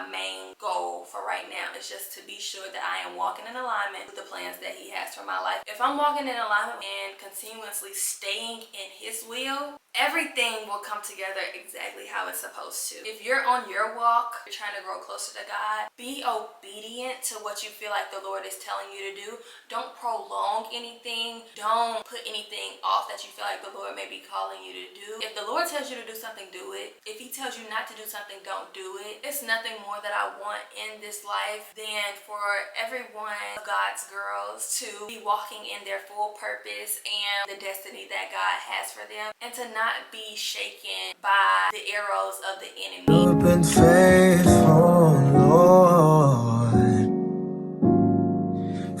my main goal for right now is just to be sure that I am walking in alignment with the plans that he has for my life. If I'm walking in alignment and continuously staying in his will, everything will come together exactly how it's supposed to. If you're on your walk, you're trying to grow closer to God, be obedient to what you feel like the Lord is telling you to do. Don't prolong anything. Don't put anything off that you feel like the Lord may be calling you to do. If the Lord tells you to do something, do it. If he tells you not to do something, don't do it. It's nothing more that I want in this life than for every one of God's girls to be walking in their full purpose and the destiny that God has for them, and to not be shaken by the arrows of the enemy. You've been faithful, Lord,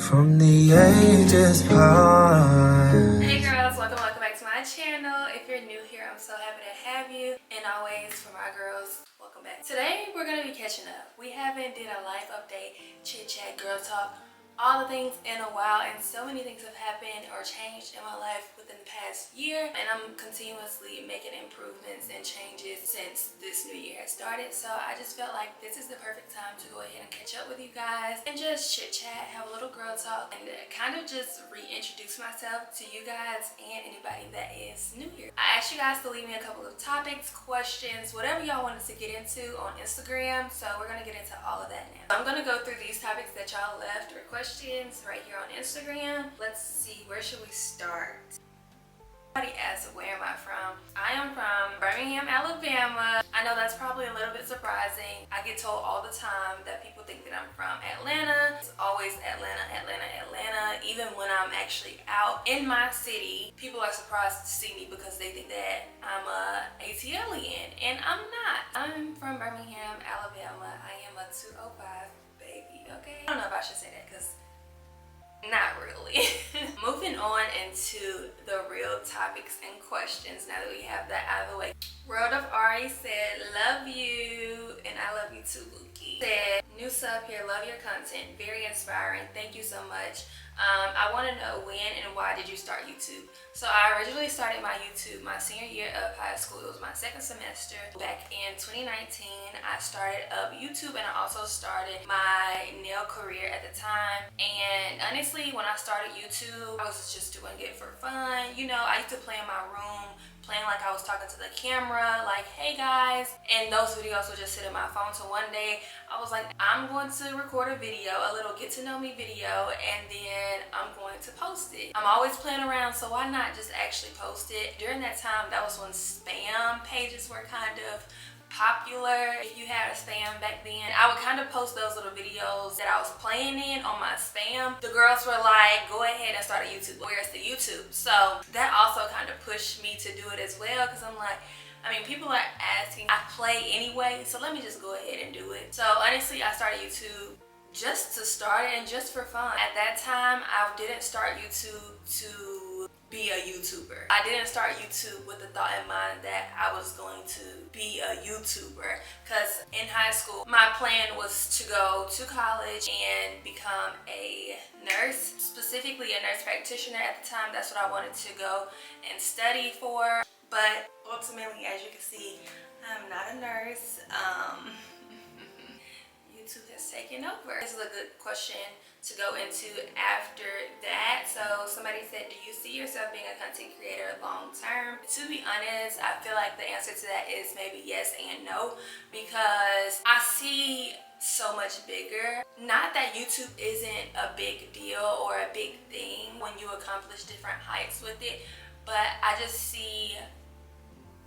from the ages past. Hey girls, welcome back to my channel. If you're new here, I'm so happy to have you. And always, for my girls, welcome back. Today we're gonna be catching up. We haven't did a life update, chit chat, girl talk, all the things in a while, and so many things have happened or changed in my life within the past year, and I'm continuously making improvements and changes since this new year has started. So I just felt like this is the perfect time to go ahead and catch up with you guys and just chit chat, have a little girl talk, and kind of just reintroduce myself to you guys and anybody that is new here. I asked you guys to leave me a couple of topics, questions, whatever y'all wanted to get into on Instagram, so we're gonna get into all of that now. I'm gonna go through these topics that y'all left or questions right here on Instagram. Let's see, where should we start? Somebody asked, where am I from? I am from Birmingham, Alabama. I know that's probably a little bit surprising. I get told all the time that people think that I'm from Atlanta. It's always Atlanta, Atlanta, Atlanta. Even when I'm actually out in my city, people are surprised to see me because they think that I'm a ATLian, and I'm not. I'm from Birmingham, Alabama. I am a 205 baby, okay? I don't know if I should say that because not really. Moving on into the real topics and questions now that we have that out of the way. World of Ari said, love you, and I love you too, Luki. Said, new sub here, love your content, very inspiring, thank you so much. I want to know when and why did you start YouTube? So I originally started my YouTube my senior year of high school. It was my second semester. Back in 2019, I started up YouTube, and I also started my nail career at the time. And honestly, when I started YouTube, I was just doing it for fun. You know, I used to play in my room, playing like I was talking to the camera, like, hey guys, and those videos would just sit in my phone. So one day I was like, I'm going to record a video, a little get to know me video, and then I'm going to post it. I'm always playing around, so why not just actually post it? During that time, that was when spam pages were kind of popular. If you had a spam back then, I would kind of post those little videos that I was playing in on my spam. The girls were like, go ahead and start a YouTube. Where's the YouTube? So that also kind of pushed me to do it as well, because I'm like, I mean, people are asking, I play anyway, so let me just go ahead and do it. So honestly, I started YouTube just to start it and just for fun. At that time, I didn't start YouTube to be a YouTuber. I didn't start YouTube with the thought in mind that I was going to be a YouTuber, because in high school, my plan was to go to college and become a nurse, specifically a nurse practitioner at the time. That's what I wanted to go and study for. But ultimately, as you can see, I'm not a nurse. YouTube has taken over. This is a good question to go into after that. So somebody said, do you see yourself being a content creator long term? To be honest, I feel like the answer to that is maybe yes and no, because I see so much bigger. Not that YouTube isn't a big deal or a big thing when you accomplish different heights with it, but I just see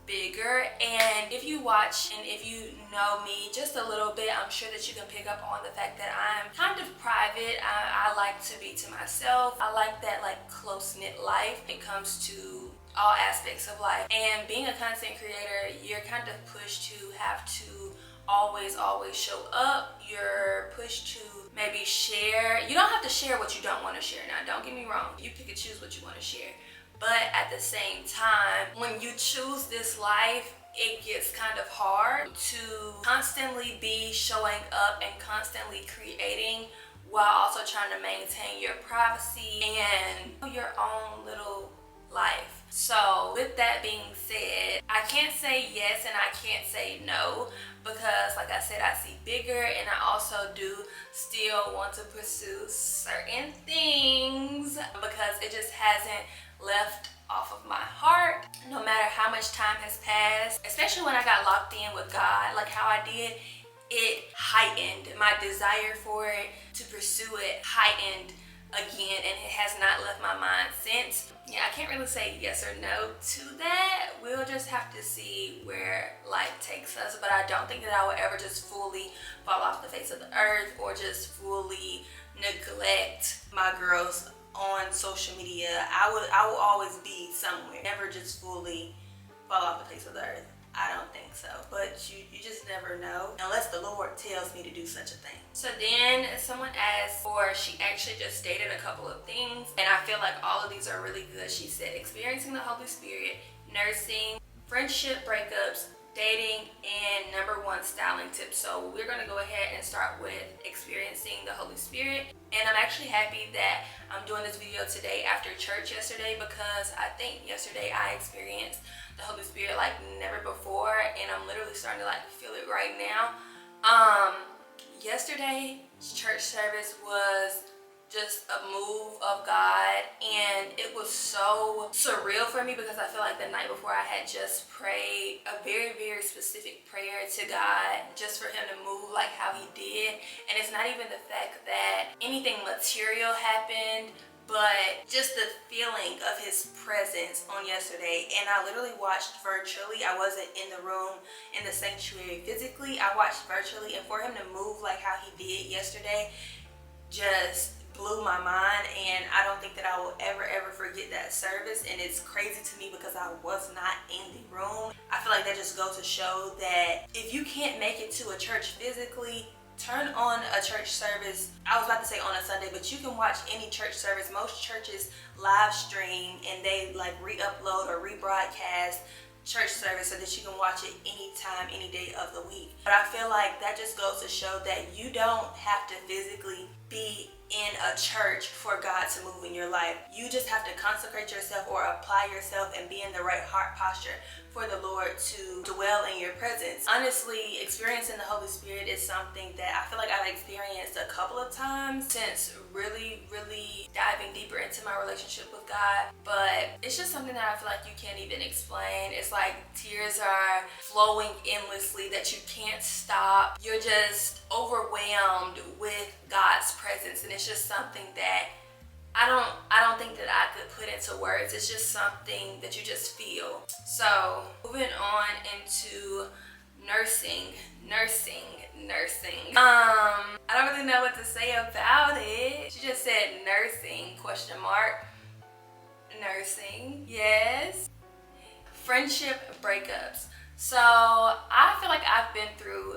bigger. And if you watch and if you know me just a little bit, I'm sure that you can pick up on the fact that I'm kind of private. I like to be to myself. I like that like close-knit life when it comes to all aspects of life. And being a content creator, you're kind of pushed to have to always show up. You're pushed to maybe share. You don't have to share what you don't want to share. Now, don't get me wrong, you pick and choose what you want to share. But at the same time, when you choose this life, it gets kind of hard to constantly be showing up and constantly creating while also trying to maintain your privacy and your own little life. So with that being said, I can't say yes and I can't say no, because like I said, I see bigger, and I also do still want to pursue certain things because it just hasn't left off of my heart, no matter how much time has passed. Especially when I got locked in with God, like how I did, it heightened my desire for it, to pursue it heightened again, and it has not left my mind since. Yeah, I can't really say yes or no to that. We'll just have to see where life takes us, but I don't think that I will ever just fully fall off the face of the earth or just fully neglect my girls on social media. I will always be somewhere, never just fully fall off the face of the earth. I don't think so, but you just never know unless the Lord tells me to do such a thing. So then someone asked, or she actually just stated a couple of things, and I feel like all of these are really good. She said experiencing the Holy Spirit, nursing, friendship breakups, dating, and number one, styling tips. So we're gonna go ahead and start with experiencing the Holy Spirit. And I'm actually happy that I'm doing this video today after church yesterday, because I think yesterday I experienced the Holy Spirit like never before, and I'm literally starting to like feel it right now. Yesterday church service was just a move of God, and it was so surreal for me because I feel like the night before I had just prayed a very, very specific prayer to God just for him to move like how he did. And it's not even the fact that anything material happened, but just the feeling of his presence on yesterday. And I literally watched virtually. I wasn't in the room in the sanctuary physically. I watched virtually, and for him to move like how he did yesterday just blew my mind. And I don't think that I will ever forget that service. And it's crazy to me because I was not in the room. I feel like that just goes to show that if you can't make it to a church physically, turn on a church service. I was about to say on a Sunday, but you can watch any church service. Most churches live stream, and they like re-upload or rebroadcast church service so that you can watch it anytime, any day of the week. But I feel like that just goes to show that you don't have to physically be in a church for God to move in your life. You just have to consecrate yourself or apply yourself and be in the right heart posture for the Lord to dwell in your presence. Honestly, experiencing the Holy Spirit is something that I feel like I've experienced a couple of times since really diving deeper into my relationship with God. But it's just something that I feel like you can't even explain. It's like tears are flowing endlessly that you can't stop. You're just overwhelmed with God's presence, and it's just something that I don't think that I could put into words. It's just something that you just feel. So moving on into nursing. I don't really know what to say about it. She just said nursing, question mark. Nursing, yes. Friendship breakups. So I feel like I've been through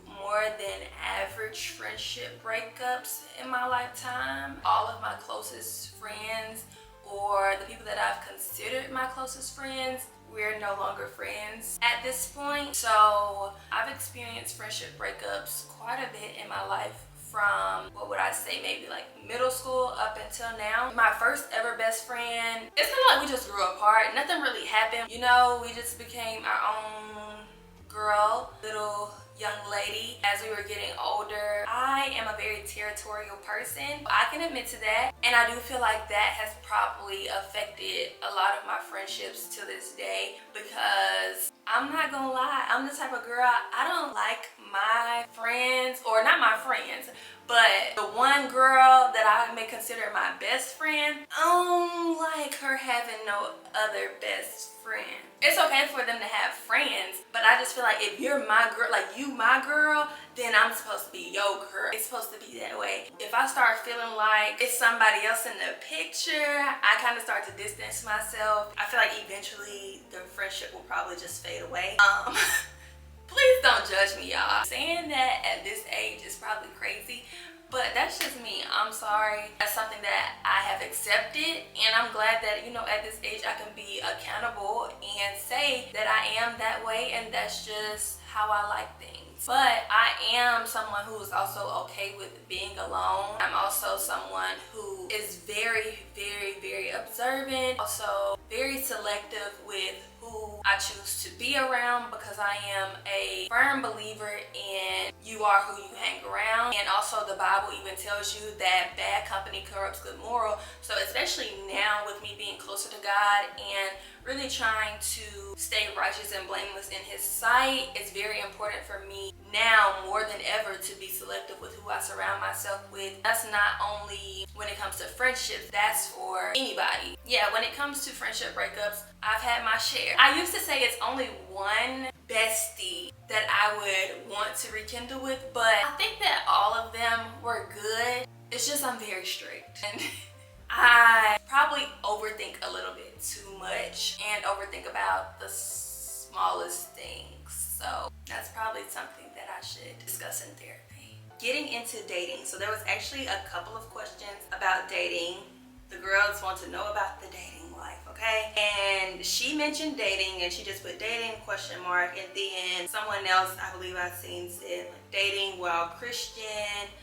more than average friendship breakups in my lifetime. All of my closest friends, or the people that I've considered my closest friends, we're no longer friends at this point. So I've experienced friendship breakups quite a bit in my life, from, what would I say, maybe like middle school up until now. My first ever best friend, it's kind of like we just grew apart. Nothing really happened. You know, we just became our own girl, little young lady as we were getting older. I am a very territorial person. I can admit to that. And I do feel like that has probably affected a lot of my friendships to this day, because I'm not gonna lie, I'm the type of girl, I don't like my friends, or not my friends, but the one girl that I may consider my best friend, I don't like her having no other best friend. It's okay for them to have friends, but I just feel like if you're my girl, like you my girl, then I'm supposed to be your girl. It's supposed to be that way. If I start feeling like it's somebody else in the picture, I kind of start to distance myself. I feel like eventually the friendship will probably just fade away. Please don't judge me, y'all. Saying that at this age is probably crazy, but that's just me. I'm sorry. That's something that I have accepted, and I'm glad that, you know, at this age I can be accountable and say that I am that way, and that's just how I like things. But I am someone who is also okay with being alone. I'm also someone who is very, very, very observant, also very selective with who I choose to be around, because I am a firm believer in you are who you hang around. And also the Bible even tells you that bad company corrupts good moral. So especially now with me being closer to God and really trying to stay righteous and blameless in his sight, it's very important for me now more than ever to be selective with who I surround myself with. That's not only when it comes to friendships, that's for anybody. Yeah, when it comes to friendship breakups, I've had my share. I used to say it's only one bestie that I would want to rekindle with, but I think that all of them were good. It's just I'm very strict. And I probably overthink a little bit too much and overthink about the smallest things. So that's probably something that I should discuss in therapy. Getting into dating. So there was actually a couple of questions about dating. The girls want to know about the dating life, okay? And she mentioned dating and she just put dating ? And then someone else, I believe I've seen, said like, dating while Christian.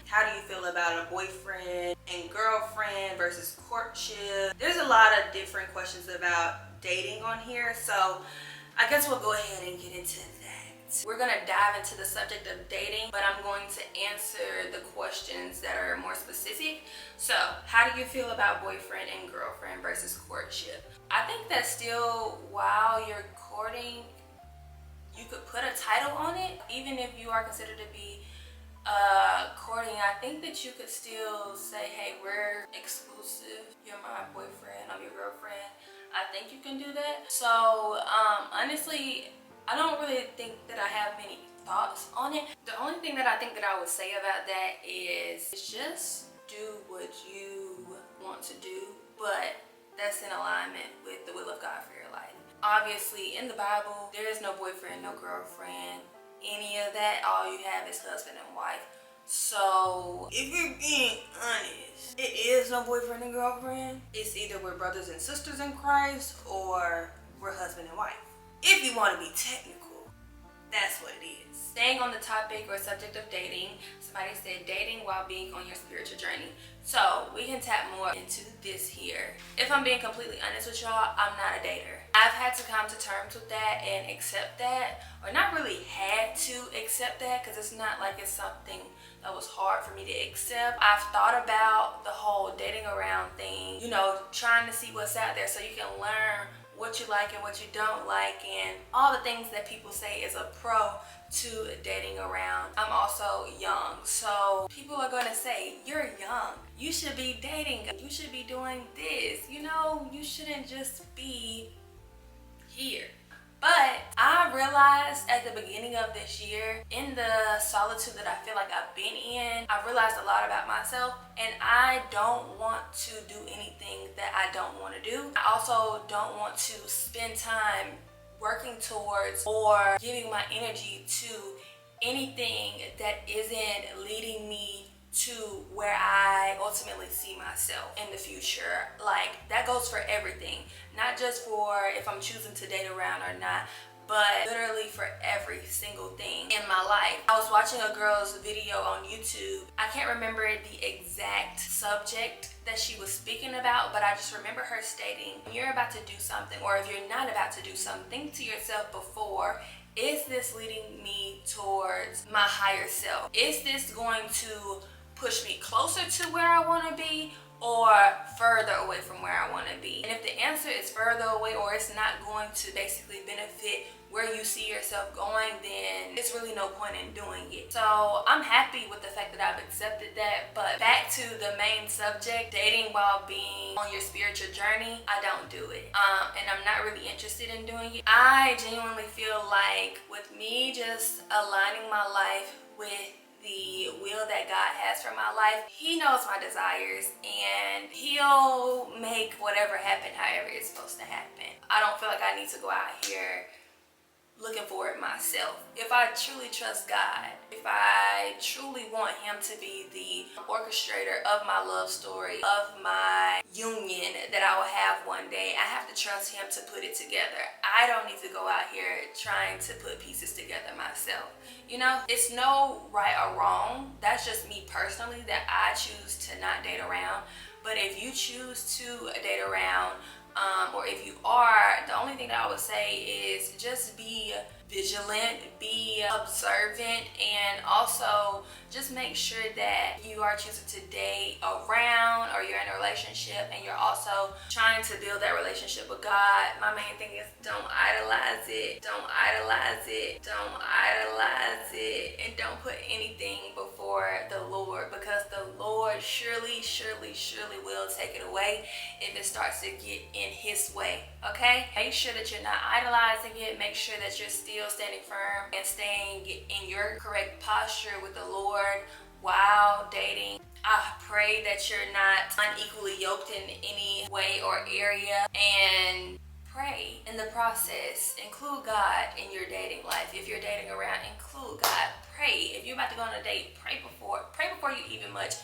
How do you feel about a boyfriend and girlfriend versus courtship? There's a lot of different questions about dating on here, so I guess we'll go ahead and get into that. We're gonna dive into the subject of dating, but I'm going to answer the questions that are more specific. So, how do you feel about boyfriend and girlfriend versus courtship? I think that still, while you're courting, you could put a title on it. Even if you are considered to be courting, I think that you could still say, hey, we're exclusive. You're my boyfriend, I'm your girlfriend. I think you can do that. So, honestly, I don't really think that I have many thoughts on it. The only thing that I think that I would say about that is just do what you want to do, but that's in alignment with the will of God for your life. Obviously, in the Bible, there is no boyfriend, no girlfriend, any of that. All you have is husband and wife. So, if you're being honest, it is no boyfriend and girlfriend. It's either we're brothers and sisters in Christ or we're husband and wife. If you want to be technical, that's what it is. Staying on the topic or subject of dating, somebody said dating while being on your spiritual journey. So we can tap more into this here. If I'm being completely honest with y'all, I'm not a dater. I've had to come to terms with that and accept that, or not really had to accept that, because it's not like it's something that was hard for me to accept. I've thought about the whole dating around thing, you know, trying to see what's out there so you can learn what you like and what you don't like, and all the things that people say is a pro to dating around. I'm also young, so people are going to say, you're young, you should be dating, you should be doing this, you know, you shouldn't just be here. But I realized at the beginning of this year, in the solitude that I feel like I've been in, I realized a lot about myself, and I don't want to do anything that I don't want to do. I also don't want to spend time working towards or giving my energy to anything that isn't leading me to where I ultimately see myself in the future. Like, that goes for everything, not just for if I'm choosing to date around or not, but literally for every single thing in my life. I was watching a girl's video on YouTube. I can't remember the exact subject that she was speaking about, but I just remember her stating, when you're about to do something, or if you're not about to do something, think to yourself before, is this leading me towards my higher self? Is this going to push me closer to where I want to be, or further away from where I want to be? And if the answer is further away, or it's not going to basically benefit where you see yourself going, then it's really no point in doing it. So I'm happy with the fact that I've accepted that. But back to the main subject, dating while being on your spiritual journey, I don't do it. And I'm not really interested in doing it. I genuinely feel like with me just aligning my life with the will that God has for my life, He knows my desires, and He'll make whatever happen however it's supposed to happen. I don't feel like I need to go out here, looking for it myself. If I truly trust God, if I truly want him to be the orchestrator of my love story, of my union that I will have one day, I have to trust him to put it together. I don't need to go out here trying to put pieces together myself. You know, it's no right or wrong. That's just me personally, that I choose to not date around. But if you choose to date around, or if you are, the only thing that I would say is just be vigilant, be observant, and also just make sure that you are choosing to date around, or you're in a relationship and you're also trying to build that relationship with God. My main thing is don't idolize it, don't idolize it, don't idolize it, and don't put anything before the Lord, because the Lord surely will take it away if it starts to get in his way. Okay, make sure that you're not idolizing it. Make sure that you're still standing firm and staying in your correct posture with the Lord while dating. I pray that you're not unequally yoked in any way or area, and pray in the process. Include God in your dating life. If you're dating around, include God. Pray. If you're about to go on a date, pray before you even much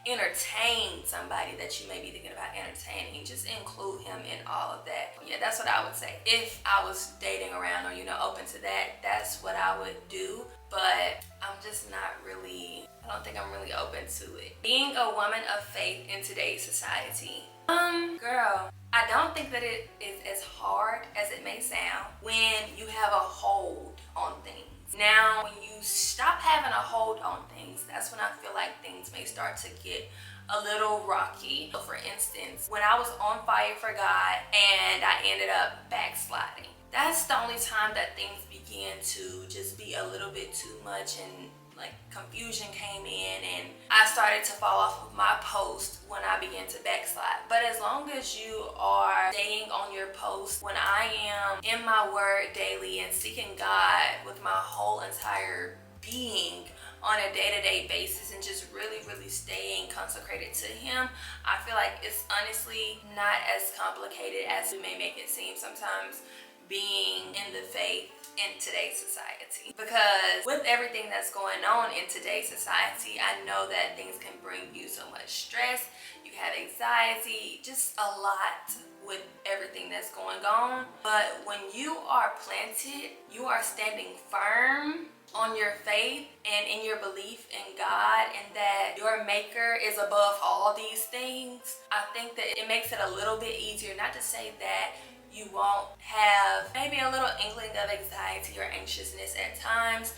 entertain somebody that you may be thinking about entertaining. Just include him in all of that. Yeah, that's what I would say. If I was dating around, or open to that, that's what I would do. But I'm just not really, I don't think I'm really open to it. Being a woman of faith in today's society. Girl, I don't think that it is as hard as it may sound when you have a hold on things. Now, when you stop having a hold on things, that's when I feel like things may start to get a little rocky. So for instance, when I was on fire for God and I ended up backsliding, that's the only time that things began to just be a little bit too much, and like confusion came in, and I started to fall off of my post when I began to backslide. But as long as you are staying on your post, when I am in my word daily and seeking God with my whole entire being on a day-to-day basis, and just really staying consecrated to him, I feel like it's honestly not as complicated as we may make it seem sometimes, being in the faith in today's society. Because with everything that's going on in today's society, I know that things can bring you so much stress. You have anxiety, just a lot with everything that's going on. But when you are planted, you are standing firm on your faith and in your belief in God, and that your maker is above all these things, I think that it makes it a little bit easier. Not to say that you won't have maybe a little inkling of anxiety or anxiousness at times,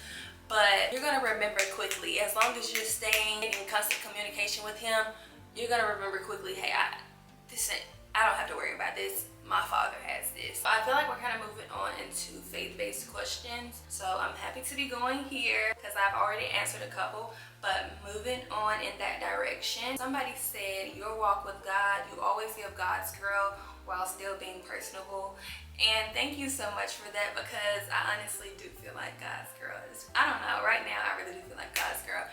but you're gonna remember quickly. As long as you're staying in constant communication with him, you're gonna remember quickly, hey, I don't have to worry about this. My Father has this. So I feel like we're kind of moving on into faith-based questions. So I'm happy to be going here because I've already answered a couple, but moving on in that direction. Somebody said, your walk with God, you always give God's girl while still being personable. And thank you so much for that, because I honestly do feel like God's girl is, I don't know, right now I really do feel like God's girl.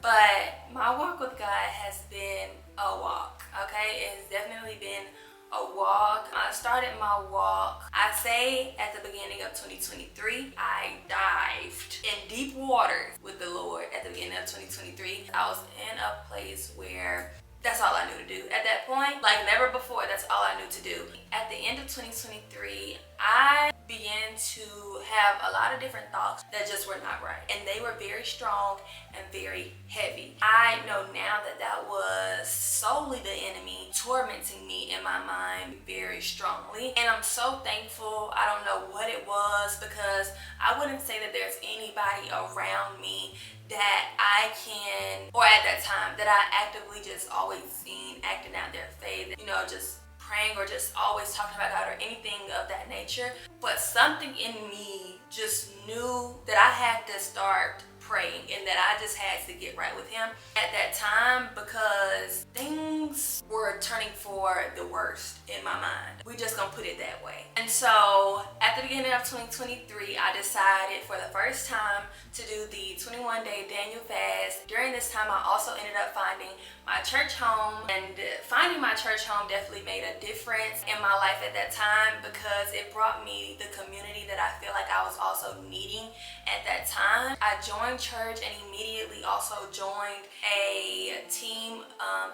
But my walk with God has been a walk, okay? It has definitely been a walk. I started my walk, I say, at the beginning of 2023. I dived in deep waters with the Lord at the beginning of 2023. I was in a place where that's all I knew to do. At that point, like never before, that's all I knew to do. At the end of 2023, I began to have a lot of different thoughts that just were not right. And they were very strong and very heavy. I know now that that was solely the enemy tormenting me in my mind very strongly. And I'm so thankful. I don't know what it was, because I wouldn't say that there's anybody around me that I can, or at that time, that I actively just always seen acting out their faith, just praying or just always talking about God or anything of that nature. But something in me just knew that I had to start praying, and that I just had to get right with him at that time, because things were turning for the worst. in my mind. We just gonna put it that way. And so at the beginning of 2023, I decided for the first time to do the 21-day Daniel fast. During this time, I also ended up finding my church home, and finding my church home definitely made a difference in my life at that time because it brought me the community that I feel like I was also needing at that time. I joined church and immediately also joined a team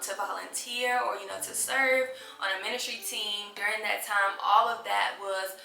to volunteer or to serve on a ministry team. During that time, all of that was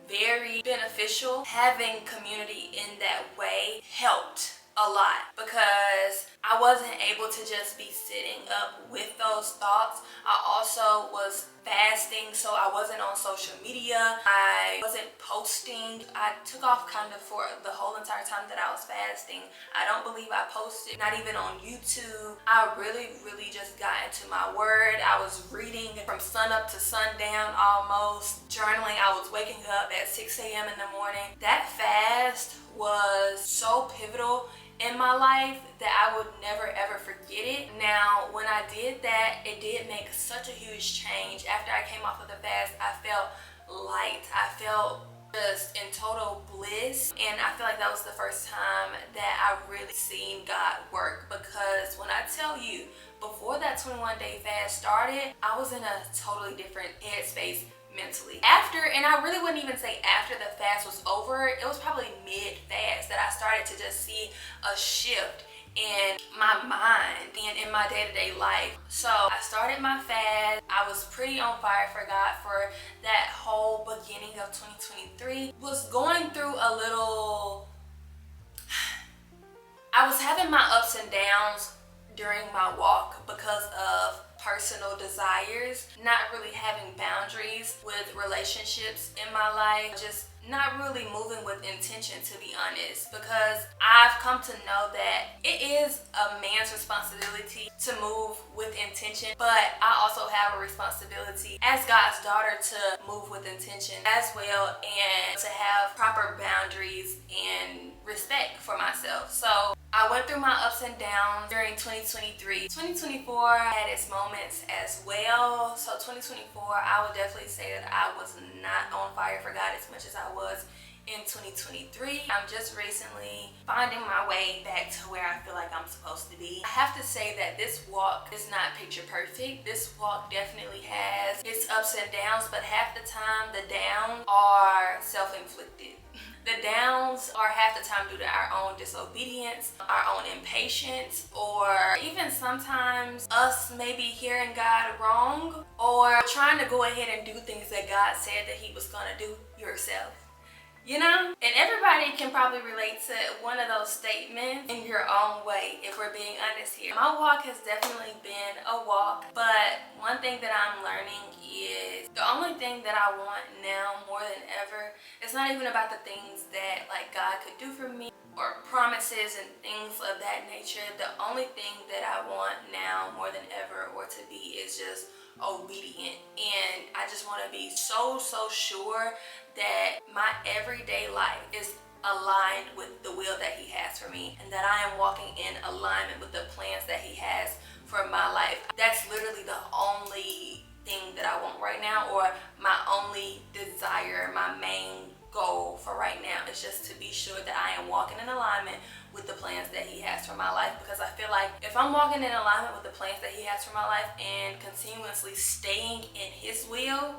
very beneficial. Having community in that way helped a lot because I wasn't able to just be sitting up with those thoughts. I also was fasting, so I wasn't on social media. I wasn't posting. I took off kind of for the whole entire time that I was fasting. I don't believe I posted, not even on YouTube. I really just got into my word. I was reading from sun up to sundown almost. Journaling. I was waking up at 6 a.m. in the morning. That fast was so pivotal in my life that I would never ever forget it. Now, when I did that, it did make such a huge change. After I came off of the fast, I felt light. I felt just in total bliss, and I feel like that was the first time that I really seen God work, because when I tell you, before that 21-day fast started, I was in a totally different headspace mentally. After, and I really wouldn't even say after the fast was over, it was probably mid-fast that I started to just see a shift in my mind and in my day-to-day life. So I started my fast. I was pretty on fire for God for that whole beginning of 2023. Was going through a little, I was having my ups and downs during my walk because of personal desires, not really having boundaries with relationships in my life, just not really moving with intention, to be honest, because I've come to know that it is a man's responsibility to move with intention, but I also have a responsibility as God's daughter to move with intention as well, and to have proper boundaries and respect for myself. So I went through my ups and downs during 2023. 2024 had its moments as well. So 2024, I would definitely say that I was not on fire for God as much as I was in 2023. I'm just recently finding my way back to where I feel like I'm supposed to be. I have to say that this walk is not picture perfect. This walk definitely has its ups and downs, but half the time the downs are self-inflicted. The downs are half the time due to our own disobedience, our own impatience, or even sometimes us maybe hearing God wrong or trying to go ahead and do things that God said that He was going to do yourself. And everybody can probably relate to one of those statements in your own way, if we're being honest here. My walk has definitely been a walk, but one thing that I'm learning is the only thing that I want now more than ever, it's not even about the things that like God could do for me or promises and things of that nature. The only thing that I want now more than ever or to be is just obedient. And I just want to be so sure that my everyday life is aligned with the will that He has for me, and that I am walking in alignment with the plans that He has for my life. That's literally the only thing that I want right now, or my only desire, my main goal for right now is just to be sure that I am walking in alignment with the plans that He has for my life, because I feel like if I'm walking in alignment with the plans that He has for my life and continuously staying in His will,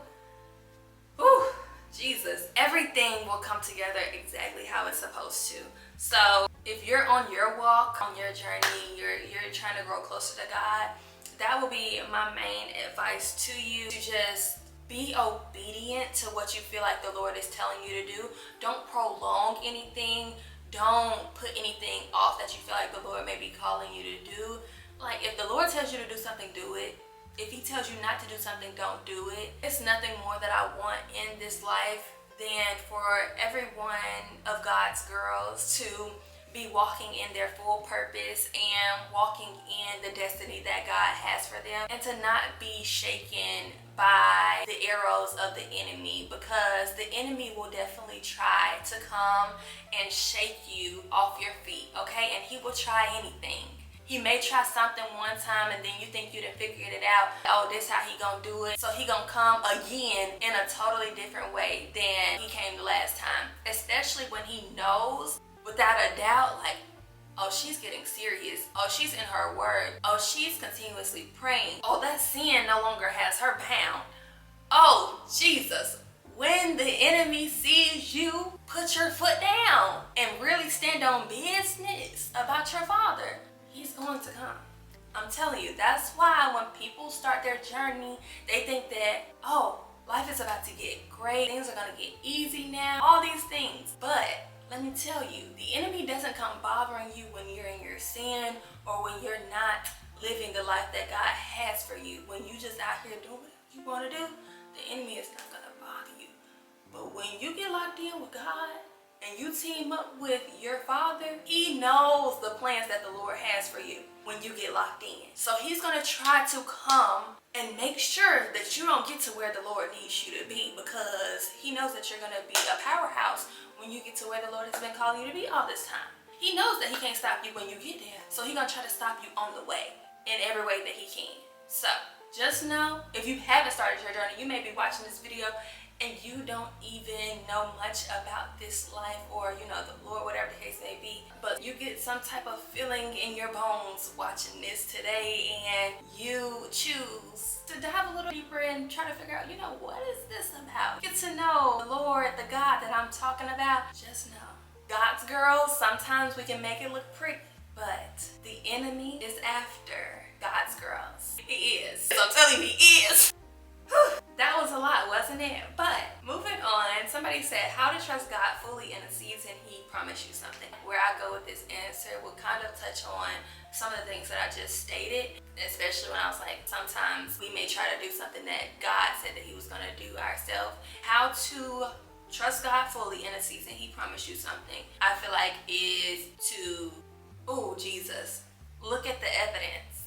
Jesus, everything will come together exactly how it's supposed to. So if you're on your walk, on your journey, you're trying to grow closer to God, that will be my main advice to you, to just be obedient to what you feel like the Lord is telling you to do. Don't prolong anything. Don't put anything off that you feel like the Lord may be calling you to do. Like, if the Lord tells you to do something, do it. If He tells you not to do something, don't do it. It's nothing more that I want in this life than for every one of God's girls to be walking in their full purpose and walking in the destiny that God has for them, and to not be shaken by the arrows of the enemy, because the enemy will definitely try to come and shake you off your feet, okay? And he will try anything. He may try something one time and then you think you done figured it out. Oh, this how he gonna do it. So he gonna come again in a totally different way than he came the last time. Especially when he knows without a doubt, like, oh, she's getting serious. Oh, she's in her word. Oh, she's continuously praying. Oh, that sin no longer has her bound. Oh, Jesus. When the enemy sees you, put your foot down and really stand on business about your father, he's going to come. I'm telling you, that's why when people start their journey, they think that, oh, life is about to get great, things are gonna get easy now, all these things. But let me tell you, the enemy doesn't come bothering you when you're in your sin or when you're not living the life that God has for you. When you just out here doing what you wanna do, the enemy is not gonna bother you. But when you get locked in with God and you team up with your father, he knows the plans that the Lord has for you when you get locked in. So he's gonna try to come and make sure that you don't get to where the Lord needs you to be, because he knows that you're gonna be a powerhouse when you get to where the Lord has been calling you to be all this time. He knows that he can't stop you when you get there. So he's gonna try to stop you on the way in every way that he can. So just know, if you haven't started your journey, you may be watching this video and you don't even know much about this life or, you know, the Lord, whatever the case may be, but you get some type of feeling in your bones watching this today and you choose to dive a little deeper and try to figure out, you know, what is this about? Get to know the Lord, the God that I'm talking about. Just know, God's girls, sometimes we can make it look pretty, but the enemy is after God's girls. He is. So I'm telling you, he is. That was a lot, wasn't it? But moving on, somebody said how to trust God fully in a season he promised you something. Where I go with this answer will kind of touch on some of the things that I just stated, especially when I was like, sometimes we may try to do something that God said that he was going to do ourselves. How to trust God fully in a season he promised you something, I feel like is to, oh Jesus, look at the evidence.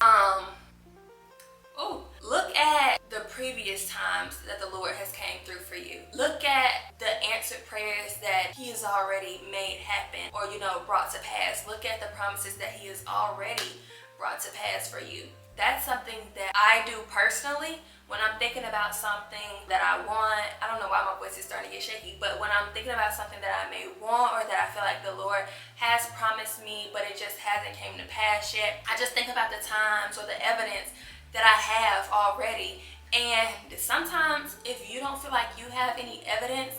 Look at the previous times that the Lord has came through for you. Look at the answered prayers that he has already made happen or, you know, brought to pass. Look at the promises that he has already brought to pass for you. That's something that I do personally when I'm thinking about something that I want. I don't know why my voice is starting to get shaky, but when I'm thinking about something that I may want or that I feel like the Lord has promised me, but it just hasn't came to pass yet, I just think about the times or the evidence that I have already. And sometimes if you don't feel like you have any evidence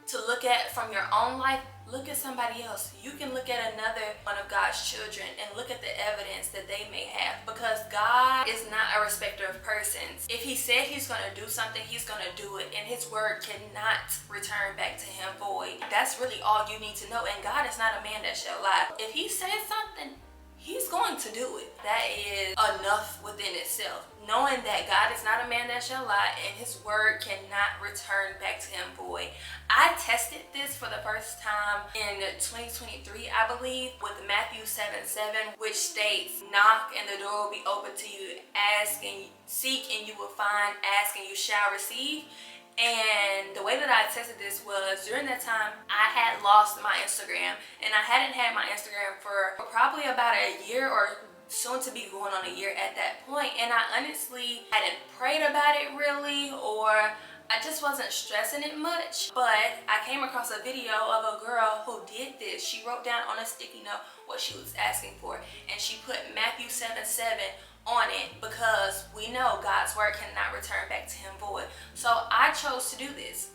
to look at from your own life, look at somebody else. You can look at another one of God's children and look at the evidence that they may have, because God is not a respecter of persons. If he said he's going to do something, he's going to do it, and his word cannot return back to him void. That's really all you need to know. And God is not a man that shall lie. If he says something, he's going to do it. That is enough within itself. Knowing that God is not a man that shall lie and his word cannot return back to him void. I tested this for the first time in 2023, I believe, with Matthew 7:7, which states, knock and the door will be open to you. Ask and seek and you will find. Ask and you shall receive. And the way that I tested this was during that time I had lost my Instagram, and I hadn't had my Instagram for probably about a year or soon to be going on a year at that point. And I honestly hadn't prayed about it really, or I just wasn't stressing it much. But I came across a video of a girl who did this. She wrote down on a sticky note what she was asking for, and she put Matthew 7:7 on it, because we know God's word cannot return back to him void. So I chose to do this.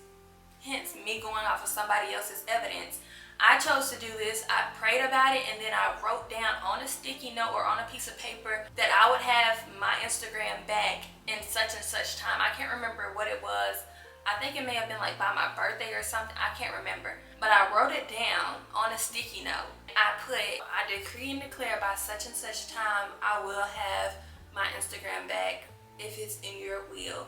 Hence me going off of somebody else's evidence. I chose to do this. I prayed about it, and then I wrote down on a sticky note or on a piece of paper that I would have my Instagram back in such and such time. I can't remember what it was. I think it may have been like by my birthday or something. I can't remember. But I wrote it down on a sticky note. I put, I decree and declare by such and such time I will have my Instagram back if it's in your will.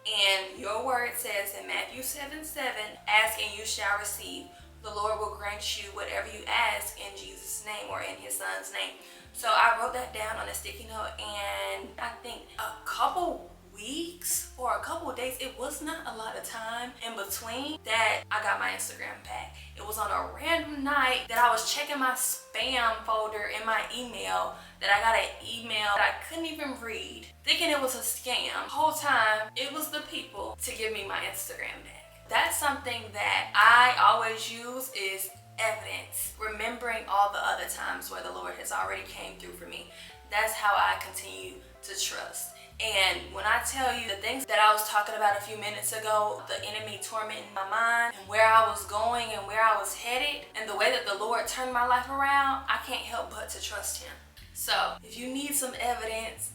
And your word says in Matthew 7:7, ask and you shall receive. The Lord will grant you whatever you ask in Jesus' name or in his son's name. So I wrote that down on a sticky note, and I think a couple weeks or a couple of days, it was not a lot of time in between that I got my Instagram back. It was on a random night that I was checking my spam folder in my email that I got an email that I couldn't even read, thinking it was a scam. The whole time, it was the people to give me my Instagram back. That's something that I always use is evidence, remembering all the other times where the Lord has already came through for me. That's how I continue to trust. And when I tell you the things that I was talking about a few minutes ago, the enemy tormenting my mind and where I was going and where I was headed and the way that the Lord turned my life around, I can't help but to trust him. So if you need some evidence,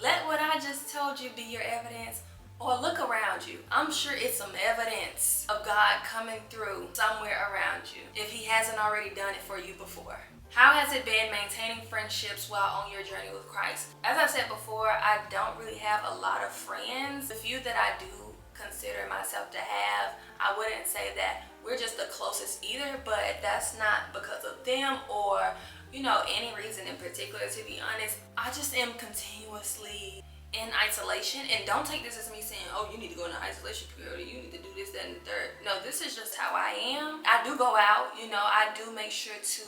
let what I just told you be your evidence, or look around you. I'm sure it's some evidence of God coming through somewhere around you if he hasn't already done it for you before. How has it been maintaining friendships while on your journey with Christ? As I said before, I don't really have a lot of friends. The few that I do consider myself to have, I wouldn't say that we're just the closest either, but that's not because of them or, any reason in particular. To be honest, I just am continuously in isolation. And don't take this as me saying, oh, you need to go into isolation period, or you need to do this, that, and the third. No, this is just how I am. I do go out, I do make sure to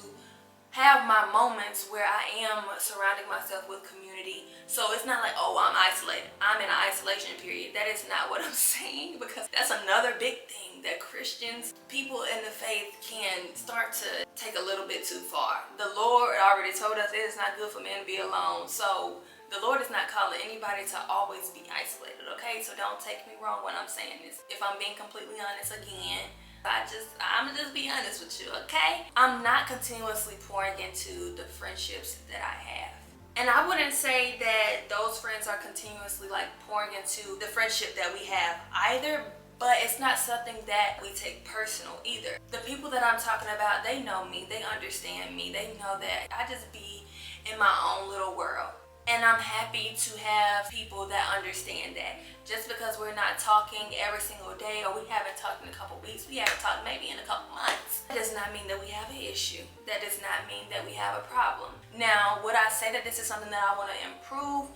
have my moments where I am surrounding myself with community. So it's not like, oh, I'm isolated, I'm in an isolation period. That is not what I'm saying, because that's another big thing that Christians, people in the faith, can start to take a little bit too far. The Lord already told us it is not good for men to be alone. So the Lord is not calling anybody to always be isolated, okay? So don't take me wrong when I'm saying this. If I'm being completely honest again, I'm gonna just be honest with you, okay? I'm not continuously pouring into the friendships that I have. And I wouldn't say that those friends are continuously pouring into the friendship that we have either, but it's not something that we take personal either. The people that I'm talking about, they know me, they understand me, they know that I just be in my own little world. And I'm happy to have people that understand that. Just because we're not talking every single day, or we haven't talked in a couple weeks, we haven't talked maybe in a couple months, that does not mean that we have an issue. That does not mean that we have a problem. Now, would I say that this is something that I want to improve?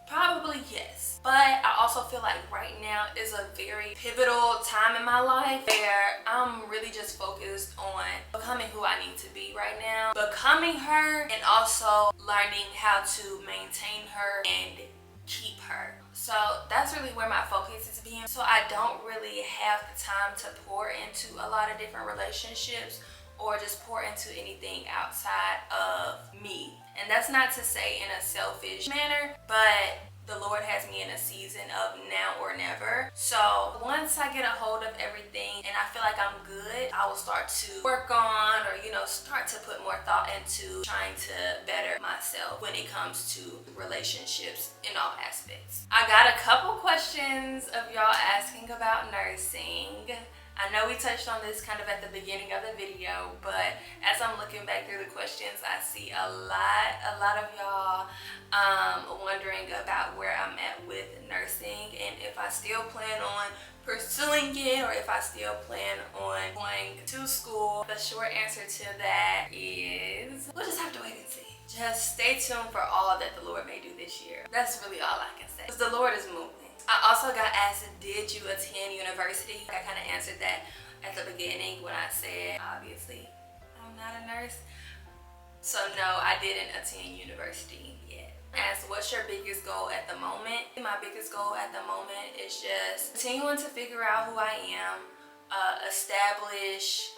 Probably yes. But I also feel like right now is a very pivotal time in my life where I'm really just focused on becoming who I need to be right now. Becoming her, and also learning how to maintain her and keep her. So that's really where my focus is being. So I don't really have the time to pour into a lot of different relationships or just pour into anything outside of me. And that's not to say in a selfish manner, but the Lord has me in a season of now or never. So once I get a hold of everything and I feel like I'm good, I will start to work on, or start to put more thought into trying to better myself when it comes to relationships in all aspects. I got a couple questions of y'all asking about nursing. I know we touched on this kind of at the beginning of the video, but as I'm looking back through the questions, I see a lot of y'all wondering about where I'm at with nursing and if I still plan on pursuing it or if I still plan on going to school. The short answer to that is we'll just have to wait and see. Just stay tuned for all that the Lord may do this year. That's really all I can say, because the Lord is moving. I also got asked, did you attend university? I kind of answered that at the beginning when I said, obviously, I'm not a nurse. So no, I didn't attend university yet. As what's your biggest goal at the moment? My biggest goal at the moment is just continuing to figure out who I am, establish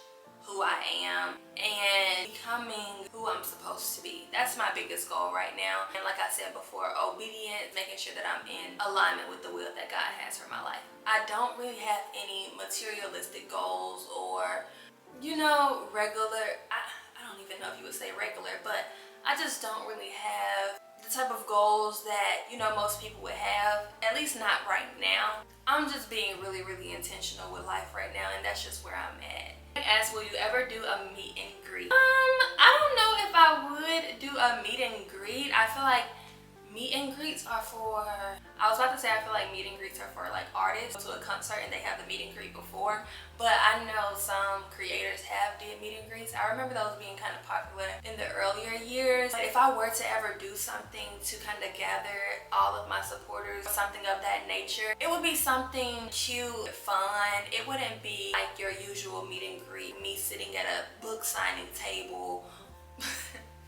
who I am, and becoming who I'm supposed to be. That's my biggest goal right now. And like I said before, obedience, making sure that I'm in alignment with the will that God has for my life. I don't really have any materialistic goals or, regular, I don't even know if you would say regular, but I just don't really have the type of goals that, most people would have, at least not right now. I'm just being really, really intentional with life right now, and that's just where I'm at. Asked, will you ever do a meet and greet? I don't know if I would do a meet and greet. I feel like Meet and greets are for, I was about to say I feel like meet and greets are for like artists go to a concert and they have the meet and greet before, but I know some creators have did meet and greets. I remember those being kind of popular in the earlier years. But if I were to ever do something to kind of gather all of my supporters, something of that nature, it would be something cute, fun. It wouldn't be like your usual meet and greet, me sitting at a book signing table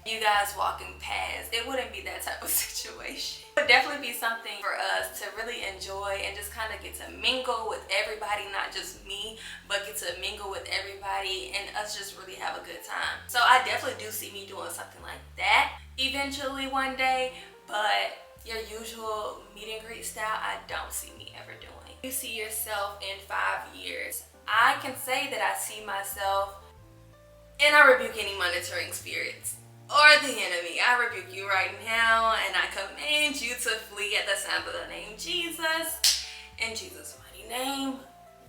you guys walking past. It wouldn't be that type of situation. It would definitely be something for us to really enjoy and just kind of get to mingle with everybody, not just me, but get to mingle with everybody and us just really have a good time. So I definitely do see me doing something like that eventually one day, but your usual meet and greet style, I don't see me ever doing. You see yourself in 5 years. I can say that I see myself, and I rebuke any monitoring spirits or the enemy. I rebuke you right now, and I command you to flee at the sound of the name Jesus. In Jesus' mighty name,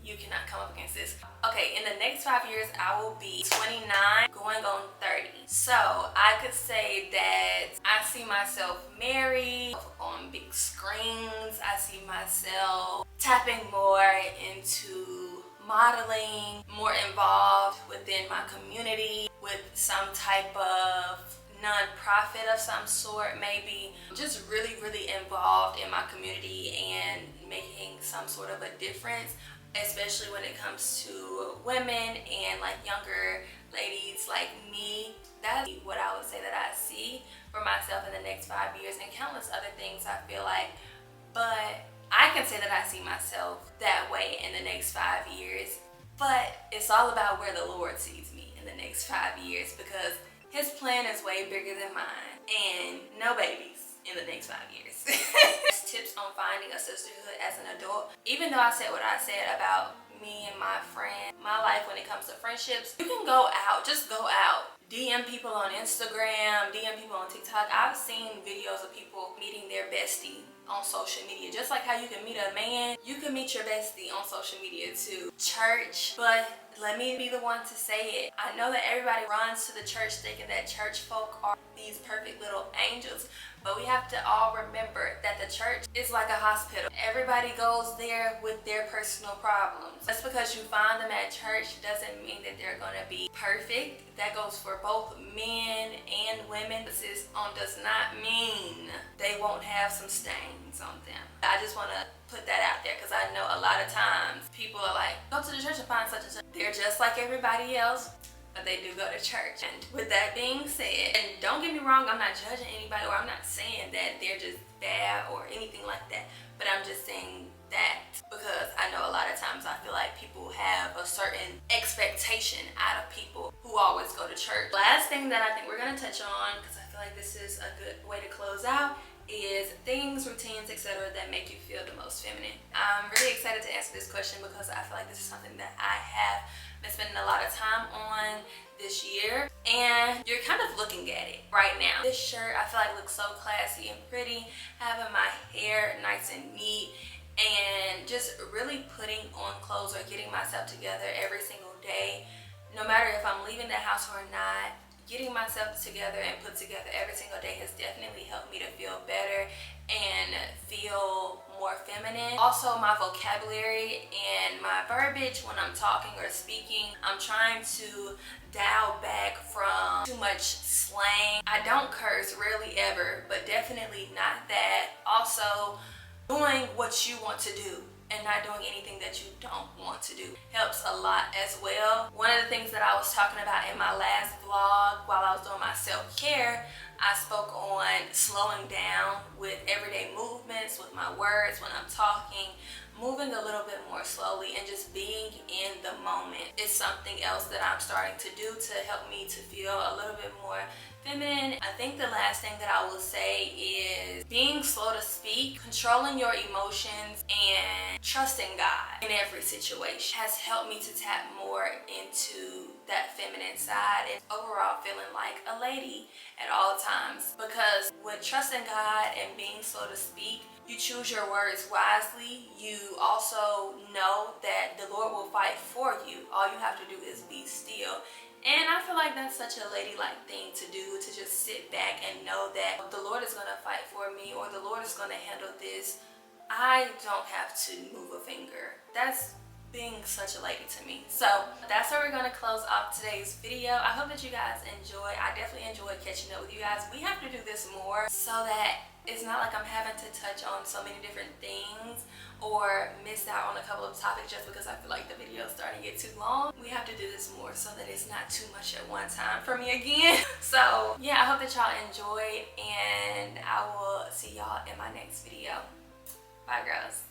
you cannot come up against this. Okay, in the next 5 years, I will be 29, going on 30. So I could say that I see myself married, on big screens. I see myself tapping more into modeling, more involved within my community with some type of non-profit of some sort, maybe just really involved in my community and making some sort of a difference, especially when it comes to women and like younger ladies like me. That's what I would say that I see for myself in the next 5 years, and countless other things I feel like. But I can say that I see myself that way in the next 5 years, but it's all about where the Lord sees me in the next 5 years, because his plan is way bigger than mine, and no babies in the next 5 years. Tips on finding a sisterhood as an adult. Even though I said what I said about me and my friend, my life when it comes to friendships, you can go out, just go out. DM people on Instagram, DM people on TikTok. I've seen videos of people meeting their bestie on social media. Just like how you can meet a man, you can meet your bestie on social media too. Church, but let me be the one to say it. I know that everybody runs to the church thinking that church folk are these perfect little angels, but we have to all remember that the church is like a hospital. Everybody goes there with their personal problems. Just because you find them at church doesn't mean that they're gonna be perfect. That goes for both men and women. This does not mean they won't have some stains on them. I just wanna put that out there, because I know a lot of times people are like, go to the church and find such and such. They're just like everybody else, but they do go to church. And with that being said, and don't get me wrong, I'm not judging anybody, or I'm not saying that they're just bad or anything like that, but I'm just saying that because I know a lot of times I feel like people have a certain expectation out of people who always go to church. Last thing that I think we're gonna touch on, because I feel like this is a good way to close out, is things, routines, etc. that make you feel the most feminine. I'm really excited to answer this question because I feel like this is something that I have been spending a lot of time on this year, and you're kind of looking at it right now. This shirt I feel like looks so classy and pretty, having my hair nice and neat, and just really putting on clothes or getting myself together every single day, no matter if I'm leaving the house or not. Getting myself together and put together every single day has definitely helped me to feel better and feel more feminine. Also, my vocabulary and my verbiage when I'm talking or speaking, I'm trying to dial back from too much slang. I don't curse, rarely ever, but definitely not that. Also, doing what you want to do and not doing anything that you don't want to do helps a lot as well. One of the things that I was talking about in my last vlog while I was doing my self-care, I spoke on slowing down with everyday movements, with my words when I'm talking, moving a little bit more slowly and just being in the moment is something else that I'm starting to do to help me to feel a little bit more feminine. I think the last thing that I will say is being slow to speak, controlling your emotions, and trusting God in every situation has helped me to tap more into that feminine side and overall feeling like a lady at all times. Because with trusting God and being slow to speak, you choose your words wisely. You also know that the Lord will fight for you. All you have to do is be still And I feel like that's such a ladylike thing to do, to just sit back and know that the Lord is going to fight for me, or the Lord is going to handle this. I don't have to move a finger. That's being such a lady to me. So that's where we're going to close off today's video. I hope that you guys enjoy. I definitely enjoyed catching up with you guys. We have to do this more so that it's not like I'm having to touch on so many different things or miss out on a couple of topics just because I feel like the video is starting to get too long. We have to do this more so that it's not too much at one time for me again. So yeah, I hope that y'all enjoyed, and I will see y'all in my next video. Bye, girls.